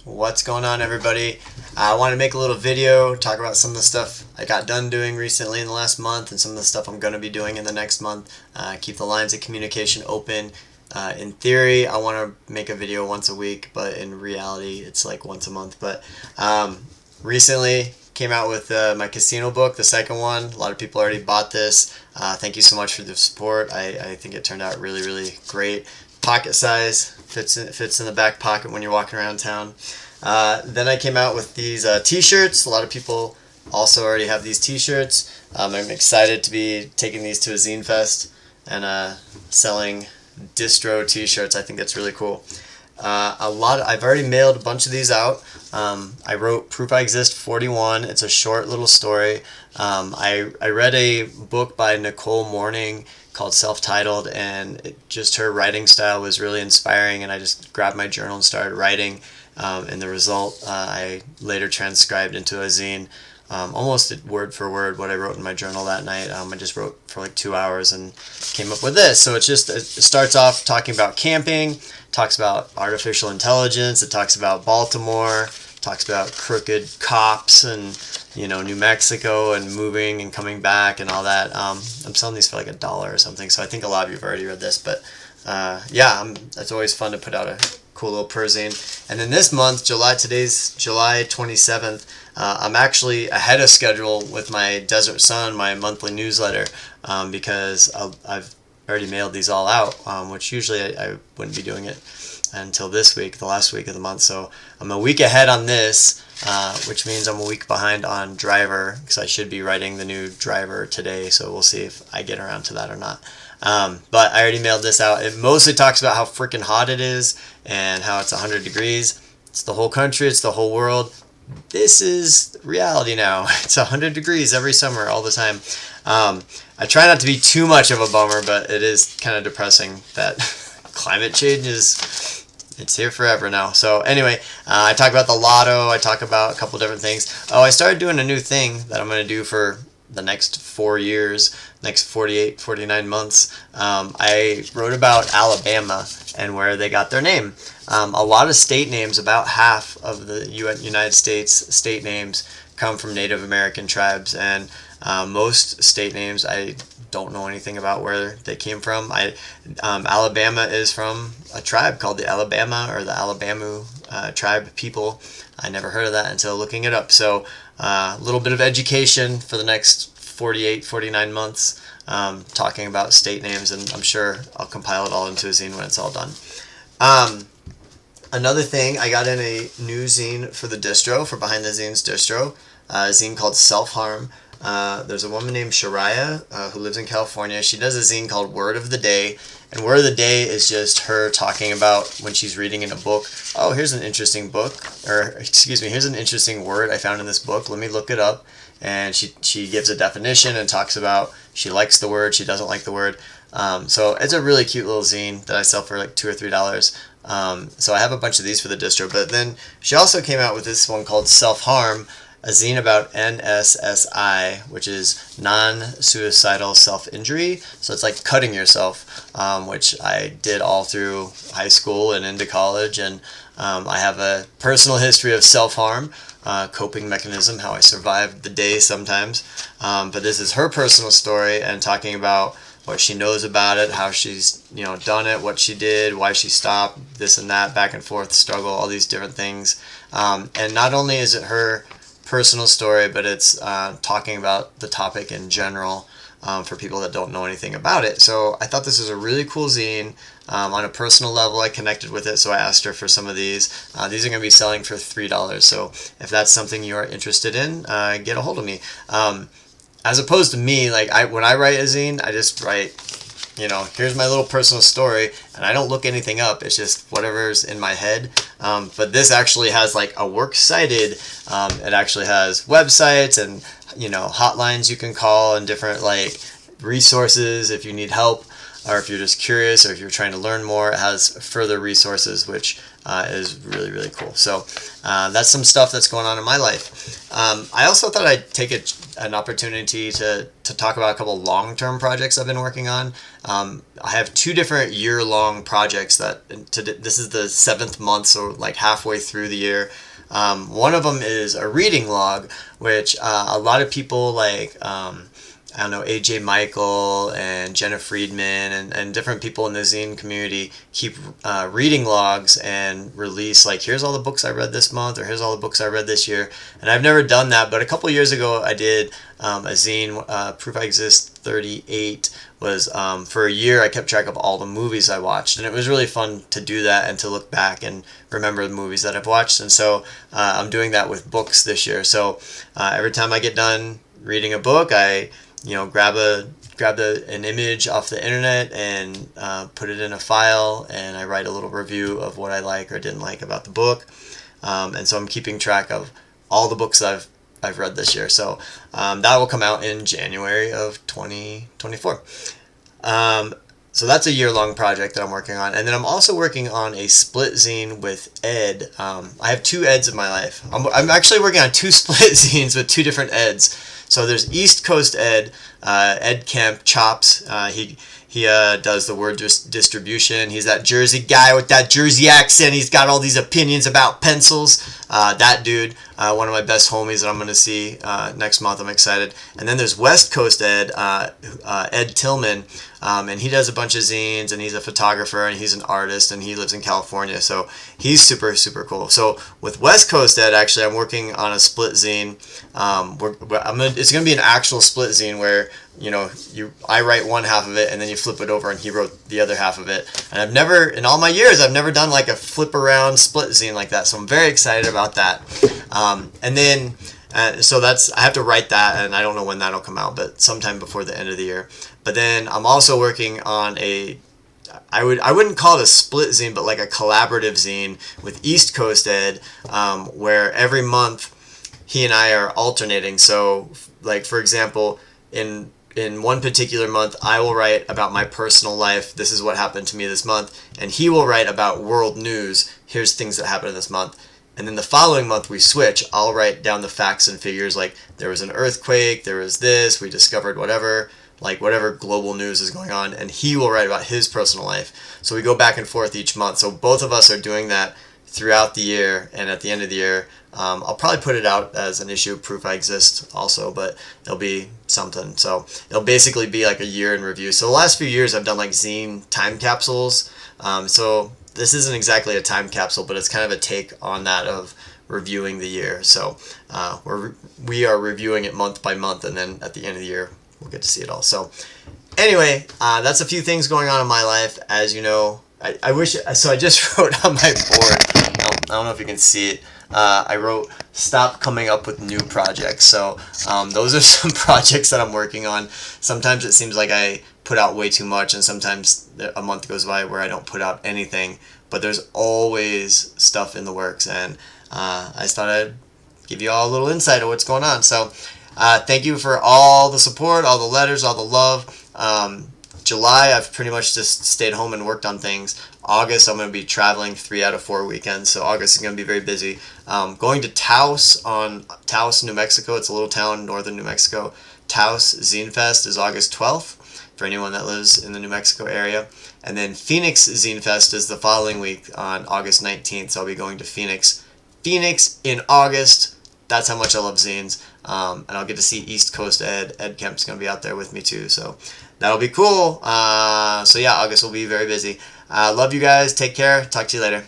What's going on, everybody? I want to make a little video, talk about some of the stuff I got done doing recently in the last month and some of the stuff I'm going to be doing in the next month. Keep the lines of communication open. In theory, I want to make a video once a week, but in reality, it's like once a month. But recently came out with my casino book, the second one. A lot of people already bought this. Thank you so much for the support. I think it turned out really, really great. Pocket size, fits in the back pocket when you're walking around town. Then I came out with these t-shirts. A lot of people also already have these t-shirts. I'm excited to be taking these to a zine fest and selling distro t-shirts. I think that's really cool. I've already mailed a bunch of these out. I wrote Proof I Exist 41. It's a short little story. I read a book by Nicole Morning called Self-Titled, and just her writing style was really inspiring, and I just grabbed my journal and started writing, and the result I later transcribed into a zine, almost word for word what I wrote in my journal that night. I just wrote for like 2 hours and came up with this. So it starts off talking about camping, talks about artificial intelligence, it talks about Baltimore, talks about crooked cops and New Mexico and moving and coming back and all that. I'm selling these for like $1 or something, so I think a lot of you have already read this, but it's always fun to put out a cool little perzine. And then this month, today's July 27th, I'm actually ahead of schedule with my Desert Sun, my monthly newsletter, because I've already mailed these all out, which usually I wouldn't be doing it until this week, the last week of the month. So I'm a week ahead on this, which means I'm a week behind on Driver, because I should be writing the new Driver today, so we'll see if I get around to that or not. But I already mailed this out. It mostly talks about how freaking hot it is and how it's 100 degrees. It's the whole country, it's the whole world. This is reality now. It's 100 degrees every summer, all the time. I try not to be too much of a bummer, but it is kind of depressing that climate change it's here forever now. So anyway, I talk about the lotto. I talk about a couple different things. Oh, I started doing a new thing that I'm going to do for the next 4 years, next 48, 49 months. I wrote about Alabama and where they got their name. A lot of state names, about half of the United States state names, come from Native American tribes, and most state names I don't know anything about where they came from. Alabama is from a tribe called the Alabama or the Alabama tribe people. I never heard of that until looking it up. So a little bit of education for the next 48, 49 months, talking about state names, and I'm sure I'll compile it all into a zine when it's all done. Another thing, I got in a new zine for the distro, for Behind the Zines distro, a zine called Self-Harm. There's a woman named Shariah who lives in California. She does a zine called Word of the Day, and Word of the Day is just her talking about when she's reading in a book. Oh, here's an interesting book, or excuse me, here's an interesting word I found in this book. Let me look it up. And she gives a definition and talks about she likes the word, she doesn't like the word. So it's a really cute little zine that I sell for like $2 or $3. So I have a bunch of these for the distro. But then she also came out with this one called Self-Harm, a zine about NSSI, which is non-suicidal self-injury. So it's like cutting yourself, which I did all through high school and into college. And I have a personal history of self-harm, coping mechanism, how I survived the day sometimes. But this is her personal story and talking about what she knows about it, how she's done it, what she did, why she stopped, this and that, back and forth struggle, all these different things. And not only is it her personal story, but it's talking about the topic in general, for people that don't know anything about it. So I thought this was a really cool zine. On a personal level, I connected with it, so I asked her for some of these. These are going to be selling for $3, so if that's something you are interested in, get a hold of me. As opposed to me, when I write a zine, I just write, here's my little personal story, and I don't look anything up. It's just whatever's in my head. But this actually has like a works cited. It actually has websites and hotlines you can call and different like resources if you need help. or if you're just curious, or if you're trying to learn more, it has further resources, which is really, really cool. So that's some stuff that's going on in my life. I also thought I'd take an opportunity to talk about a couple long-term projects I've been working on. I have 2 different year-long projects this is the 7th month, so like halfway through the year. One of them is a reading log, which a lot of people like, I don't know, AJ Michael and Jenna Friedman and different people in the zine community keep reading logs and release like, here's all the books I read this month, or here's all the books I read this year. And I've never done that, but a couple years ago I did a zine, Proof I Exist 38 was for a year I kept track of all the movies I watched, and it was really fun to do that and to look back and remember the movies that I've watched. And so I'm doing that with books this year. So every time I get done reading a book, I grab an image off the internet and put it in a file, and I write a little review of what I like or didn't like about the book. And so I'm keeping track of all the books I've read this year. So that will come out in January of 2024. So that's a year-long project that I'm working on. And then I'm also working on a split zine with Ed. I have 2 Eds in my life. I'm actually working on 2 split zines with 2 different Eds. So there's East Coast Ed, Ed Kemp, Chops. He does the word distribution. He's that Jersey guy with that Jersey accent. He's got all these opinions about pencils. That dude, one of my best homies that I'm going to see next month. I'm excited. And then there's West Coast Ed, Ed Tillman. And he does a bunch of zines, and he's a photographer, and he's an artist, and he lives in California. So he's super, super cool. So with West Coast Ed, actually, I'm working on a split zine. It's going to be an actual split zine where I write one half of it, and then you flip it over, and he wrote the other half of it. And in all my years, I've never done like a flip around split zine like that. So I'm very excited about that. And then so I have to write that, and I don't know when that'll come out, but sometime before the end of the year. But then I'm also working on I wouldn't call it a split zine, but like a collaborative zine with East Coast Ed, where every month he and I are alternating. So like, for example, in one particular month, I will write about my personal life. This is what happened to me this month. And he will write about world news. Here's things that happened this month. And then the following month we switch. I'll write down the facts and figures, like there was an earthquake, there was this, we discovered whatever global news is going on, and he will write about his personal life. So we go back and forth each month. So both of us are doing that throughout the year, and at the end of the year, I'll probably put it out as an issue of Proof I Exist also, but it'll be something. So it'll basically be like a year in review. So the last few years I've done like zine time capsules. So this isn't exactly a time capsule, but it's kind of a take on that of reviewing the year. So we are reviewing it month by month, and then at the end of the year we'll get to see it all. So anyway, that's a few things going on in my life. As you know, I just wrote on my board, I don't know if you can see it, I wrote, stop coming up with new projects. So those are some projects that I'm working on. Sometimes it seems like I put out way too much, and sometimes a month goes by where I don't put out anything, but there's always stuff in the works, and I just thought I'd give you all a little insight of what's going on. So thank you for all the support, all the letters, all the love. July, I've pretty much just stayed home and worked on things. August, I'm going to be traveling 3 out of 4 weekends, so August is going to be very busy. Going to Taos, New Mexico. It's a little town in northern New Mexico. Taos Zine Fest is August 12th for anyone that lives in the New Mexico area. And then Phoenix Zine Fest is the following week on August 19th, so I'll be going to Phoenix. Phoenix in August. That's how much I love zines. And I'll get to see East Coast Ed. Ed Kemp's going to be out there with me too, so that'll be cool. So yeah, August will be very busy. Love you guys. Take care. Talk to you later.